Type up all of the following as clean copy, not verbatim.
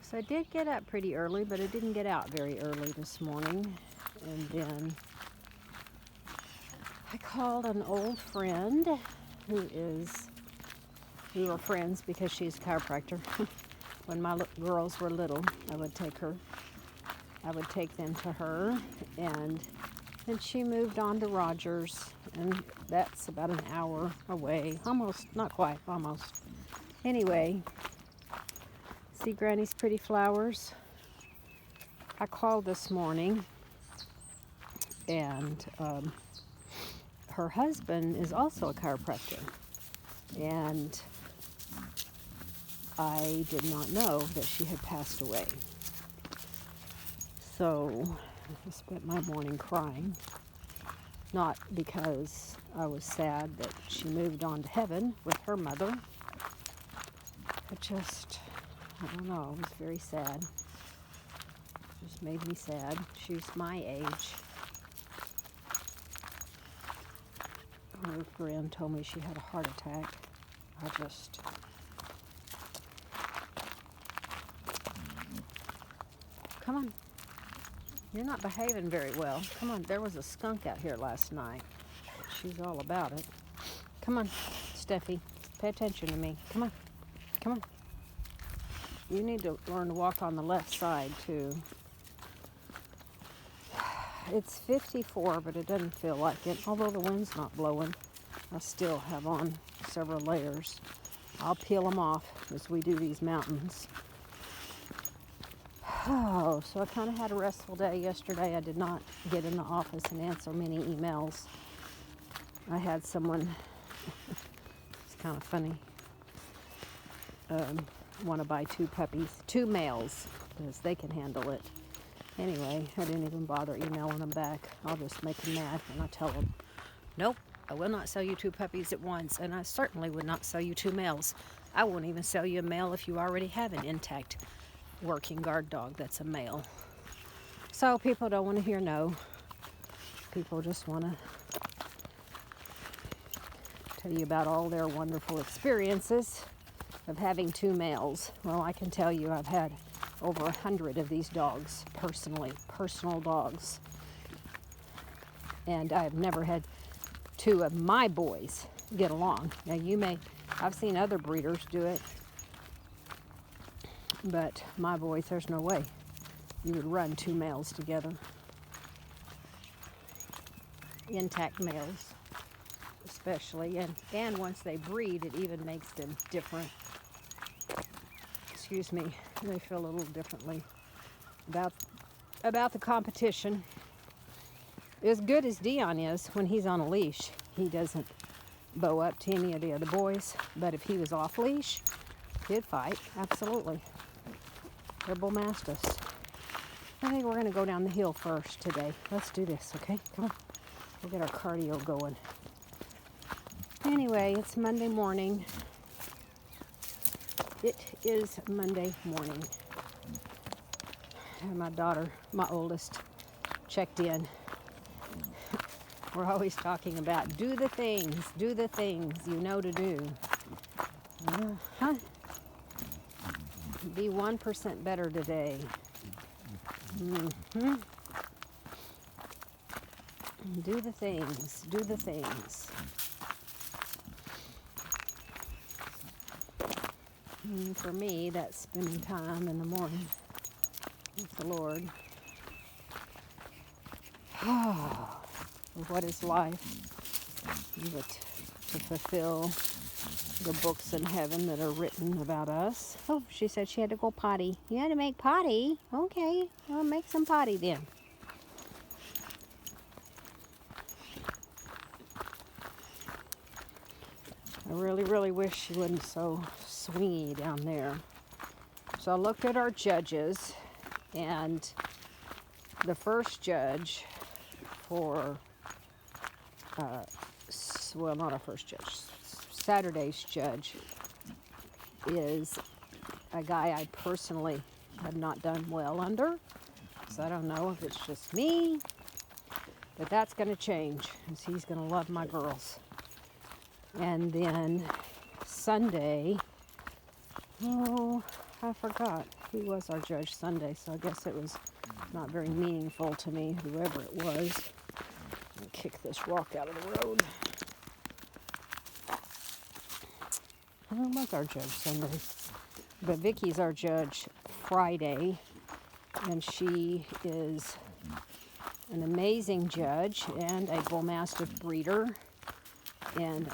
So I did get up pretty early, but I didn't get out very early this morning. And then I called an old friend we were friends because she's a chiropractor. When my girls were little, I would take them to her, and then she moved on to Rogers, and that's about an hour away. Almost, not quite, almost. Anyway, see Granny's pretty flowers? I called this morning, and her husband is also a chiropractor, and I did not know that she had passed away. So I spent my morning crying, not because I was sad that she moved on to heaven with her mother. It just, I don't know, it was very sad. It just made me sad. She's my age. Her friend told me she had a heart attack. Come on. You're not behaving very well. Come on, there was a skunk out here last night. She's all about it. Come on, Steffi, pay attention to me. Come on, come on. You need to learn to walk on the left side, too. It's 54, but it doesn't feel like it. Although the wind's not blowing, I still have on several layers. I'll peel them off as we do these mountains. Oh, so I kind of had a restful day yesterday. I did not get in the office and answer many emails. I had someone, it's kind of funny, want to buy 2 puppies, 2 males, because they can handle it. Anyway, I didn't even bother emailing them back. I'll just make them mad, and I tell them, nope, I will not sell you 2 puppies at once, and I certainly would not sell you 2 males. I won't even sell you a male if you already have an intact working guard dog that's a male. So people don't want to hear no. People just want to tell you about all their wonderful experiences of having 2 males. Well, I can tell you I've had over 100 of these dogs personal dogs. And I've never had 2 of my boys get along. Now I've seen other breeders do it, but my boys, there's no way you would run 2 males together. Intact males, especially. And once they breed, it even makes them different. Excuse me, they feel a little differently about the competition. As good as Dion is when he's on a leash, he doesn't bow up to any of the other boys. But if he was off leash, he'd fight, absolutely. They're bull mastiffs. I think we're going to go down the hill first today. Let's do this, okay? Come on. We'll get our cardio going. Anyway, it's Monday morning. It is Monday morning. And my daughter, my oldest, checked in. We're always talking about do the things you know to do. Be 1% better today. Mm-hmm. Do the things. For me, that's spending time in the morning with the Lord. Oh, what is life? But to fulfill the books in heaven that are written about us. Oh, she said she had to go potty. You had to make potty? Okay, I'll make some potty then. I really, really wish she wasn't so swingy down there. So I looked at our judges, and the first judge for, well, not our first judge, Saturday's judge is a guy I personally have not done well under. So I don't know if it's just me, but that's going to change, because he's going to love my girls. And then Sunday, I forgot. He was our judge Sunday, so I guess it was not very meaningful to me, whoever it was. I'll kick this rock out of the road. Who was our judge Sunday? But Vicky's our judge Friday, and she is an amazing judge and a bull mastiff breeder. And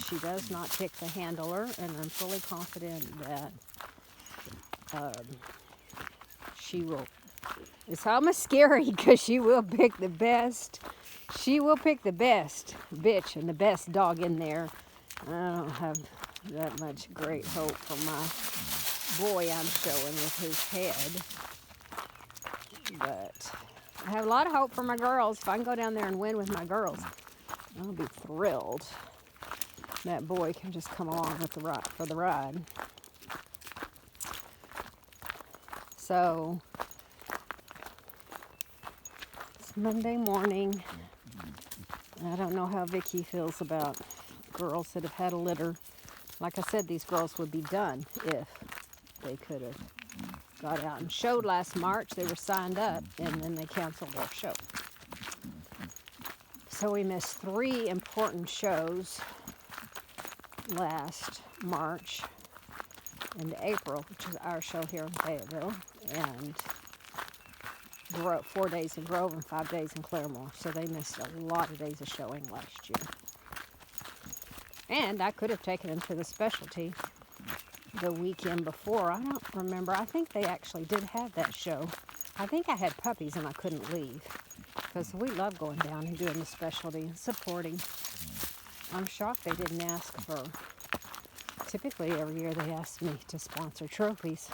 she does not pick the handler, and I'm fully confident that she will. It's almost scary because she will pick the best. She will pick the best bitch and the best dog in there. I don't have that much great hope for my boy I'm showing with his head. But I have a lot of hope for my girls. If I can go down there and win with my girls, I'll be thrilled. That boy can just come along with for the ride. So it's Monday morning. I don't know how Vicky feels about girls that have had a litter. Like I said, these girls would be done if they could have got out and showed last March. They were signed up, and then they canceled their show. So we missed 3 important shows last March and April, which is our show here in Fayetteville, and 4 days in Grove and 5 days in Claremore. So they missed a lot of days of showing last year. And I could have taken them to the specialty the weekend before. I don't remember. I think they actually did have that show. I think I had puppies and I couldn't leave because we love going down and doing the specialty and supporting. I'm shocked they didn't ask for, typically every year they ask me to sponsor trophies.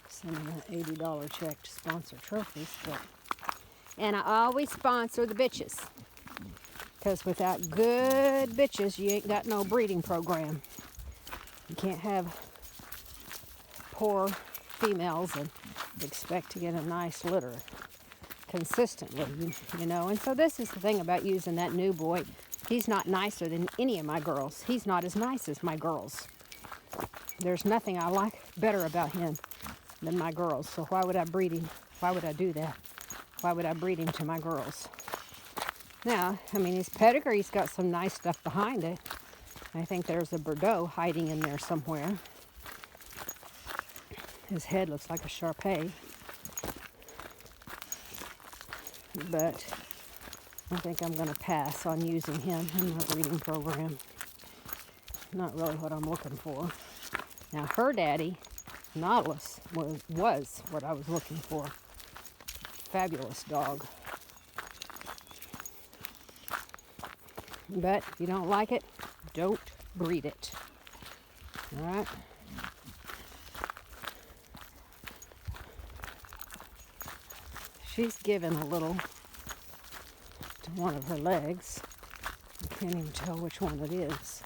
Send them an $80 check to sponsor trophies. And I always sponsor the bitches. Because without good bitches, you ain't got no breeding program. You can't have poor females and expect to get a nice litter consistently, you know. And so this is the thing about using that new boy. He's not nicer than any of my girls. He's not as nice as my girls. There's nothing I like better about him than my girls. So why would I breed him? Why would I do that? Why would I breed him to my girls? Now, I mean, his pedigree's got some nice stuff behind it. I think there's a Bordeaux hiding in there somewhere. His head looks like a Shar-Pei. But I think I'm going to pass on using him in my breeding program. Not really what I'm looking for. Now, her daddy, Nautilus, was what I was looking for. Fabulous dog. But if you don't like it, don't breed it. All right? She's given a little to one of her legs. I can't even tell which one it is.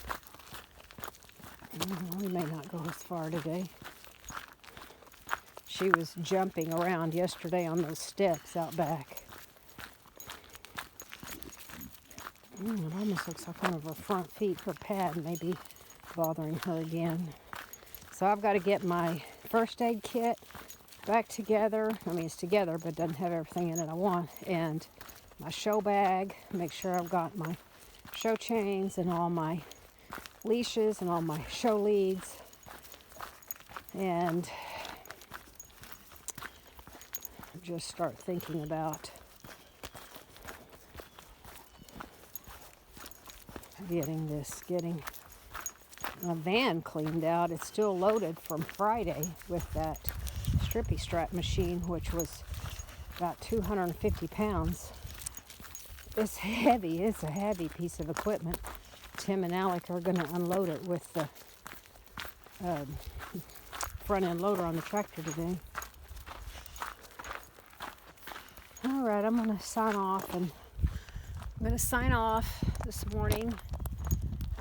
We may not go as far today. She was jumping around yesterday on those steps out back. It almost looks like one of her front feet, her pad may be bothering her again. So I've got to get my first aid kit back together. I mean, it's together, but it doesn't have everything in it I want. And my show bag, make sure I've got my show chains and all my leashes and all my show leads. And just start thinking about getting a van cleaned out. It's still loaded from Friday with that strippy strap machine, which was about 250 pounds. It's heavy. It's a heavy piece of equipment. Tim and Alec are going to unload it with the front end loader on the tractor today. All right, I'm going to sign off, and I'm going to sign off this morning.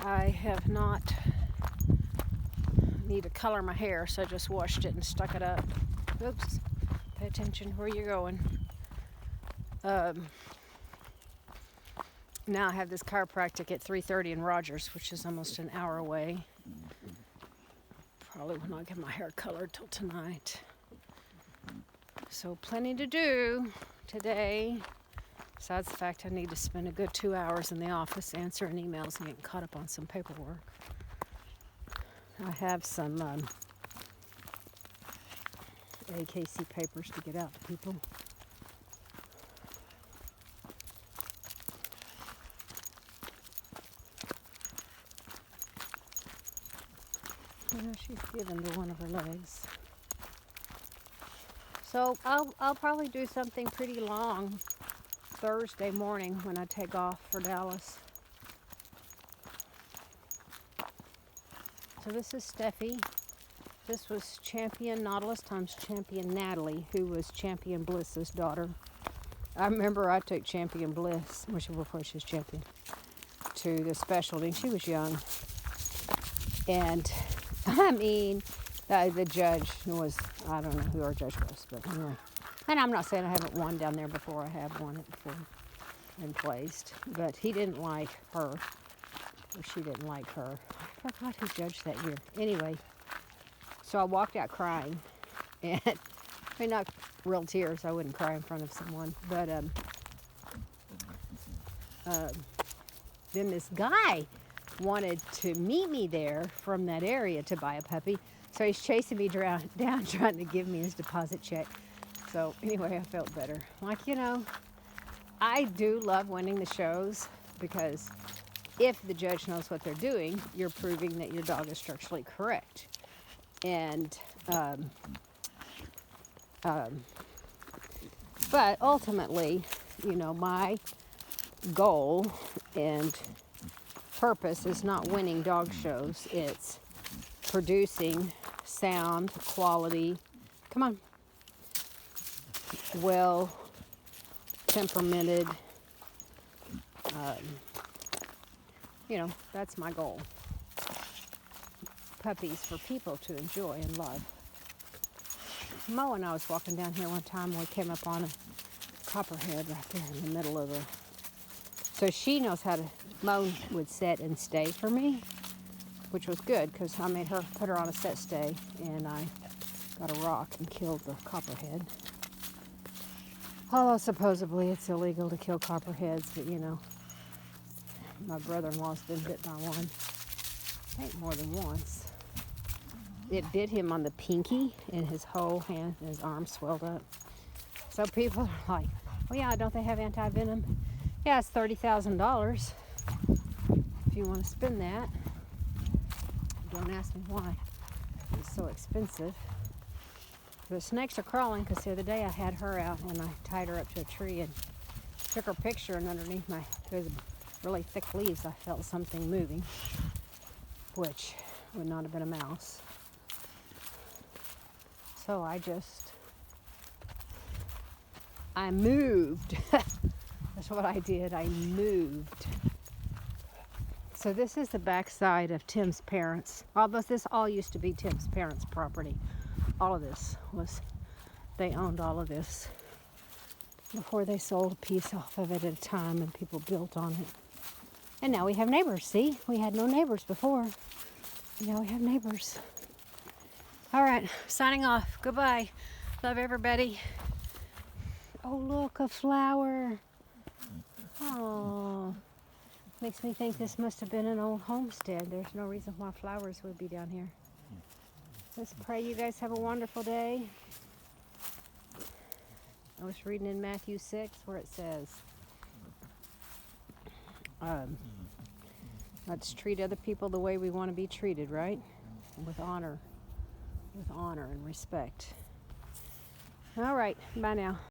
I have not need to color my hair, so I just washed it and stuck it up. Oops, pay attention where you're going. Now I have this chiropractic at 3:30 in Rogers, which is almost an hour away. Probably will not get my hair colored till tonight. So plenty to do today. Besides the fact I need to spend a good 2 hours in the office answering emails and getting caught up on some paperwork. I have some AKC papers to get out to people. She's given to one of her legs. So I'll probably do something pretty long Thursday morning when I take off for Dallas. So this is Steffi. This was Champion Nautilus times Champion Natalie, who was Champion Bliss's daughter. I remember I took Champion Bliss, before she was Champion, to the specialty. She was young. And I mean, the judge was, I don't know who our judge was, but anyway. And I'm not saying I haven't won down there before. I have won it before and placed. But he didn't like her. Or she didn't like her. I forgot who judged that year. Anyway, so I walked out crying. And, I mean, not real tears. I wouldn't cry in front of someone. But then this guy wanted to meet me there from that area to buy a puppy. So he's chasing me down trying to give me his deposit check. So anyway, I felt better. Like, you know, I do love winning the shows because if the judge knows what they're doing, you're proving that your dog is structurally correct. And, but ultimately, you know, my goal and purpose is not winning dog shows. It's producing sound, quality, come on, well temperamented, you know, that's my goal. Puppies for people to enjoy and love. Mo and I was walking down here one time when we came up on a copperhead right there in the middle of the... So she knows how to... Mo would set and stay for me, which was good because I made her put her on a set stay, and I got a rock and killed the copperhead. Although supposedly it's illegal to kill copperheads, but you know, my brother-in-law's been bit by one. I think more than once. It bit him on the pinky, and his whole hand and his arm swelled up. So people are like, "Oh yeah, don't they have anti-venom?" Yeah, it's $30,000. If you want to spend that, don't ask me why. It's so expensive. The snakes are crawling because the other day I had her out and I tied her up to a tree and took her picture, and underneath those really thick leaves I felt something moving, which would not have been a mouse. So I moved. That's what I did. I moved. So this is the back side of Tim's parents. Although this all used to be Tim's parents' property. All of this was, they owned all of this before they sold a piece off of it at a time and people built on it. And now we have neighbors. See, we had no neighbors before. Now we have neighbors. All right, signing off. Goodbye. Love everybody. Oh, look, a flower. Oh, makes me think this must have been an old homestead. There's no reason why flowers would be down here. Let's pray you guys have a wonderful day. I was reading in Matthew 6 where it says, let's treat other people the way we want to be treated, right? With honor and respect. All right, bye now.